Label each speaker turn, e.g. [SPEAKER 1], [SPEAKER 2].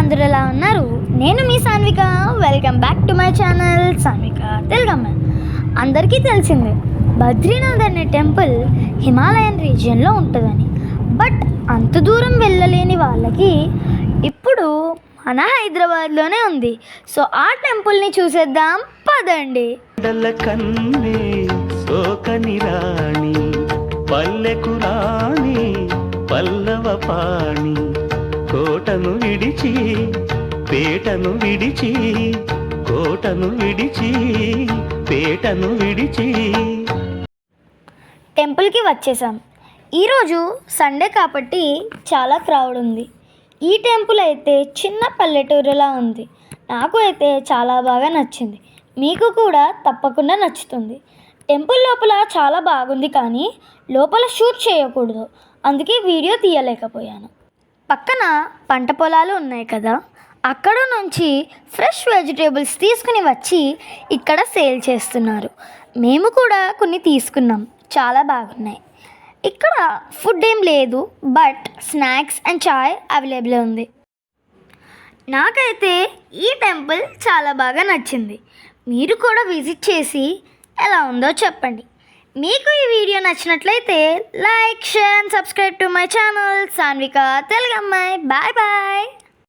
[SPEAKER 1] అందరూ ఎలా ఉన్నారు? నేను మీ Sanvika. Welcome back to my channel Sanvika Telugamma. అందరికీ తెలిసిందే బద్రీనాథ్ అనే టెంపుల్ హిమాలయన్ రీజియన్లో ఉంటుందని. బట్ అంత దూరం వెళ్ళలేని వాళ్ళకి ఇప్పుడు మన హైదరాబాద్లోనే ఉంది. సో ఆ టెంపుల్ని చూసేద్దాం పదండి.
[SPEAKER 2] పల్లవ పాణి కోటను విడిచి పేటను విడిచి కోటను విడిచి పేటను విడిచి
[SPEAKER 1] టెంపుల్కి వచ్చేసాం. ఈరోజు సండే కాబట్టి చాలా క్రౌడ్ ఉంది. ఈ టెంపుల్ అయితే చిన్న పల్లెటూరులా ఉంది. నాకు అయితే చాలా బాగా నచ్చింది. మీకు కూడా తప్పకుండా నచ్చుతుంది. టెంపుల్ లోపల చాలా బాగుంది, కానీ లోపల షూట్ చేయకూడదు, అందుకే వీడియో తీయలేకపోయాను. పక్కన పంట పొలాలు ఉన్నాయి కదా, అక్కడ నుంచి ఫ్రెష్ వెజిటేబుల్స్ తీసుకుని వచ్చి ఇక్కడ సేల్ చేస్తున్నారు. మేము కూడా కొన్ని తీసుకున్నాం, చాలా బాగున్నాయి. ఇక్కడ ఫుడ్ ఏం లేదు, but snacks and chai available ఉంది. నాకైతే ఈ టెంపుల్ చాలా బాగా నచ్చింది. మీరు కూడా విజిట్ చేసి ఎలా ఉందో చెప్పండి. మీకు ఈ వీడియో నచ్చినట్లయితే like, share and subscribe to my channel Sanvika Telugammayi. Bye bye.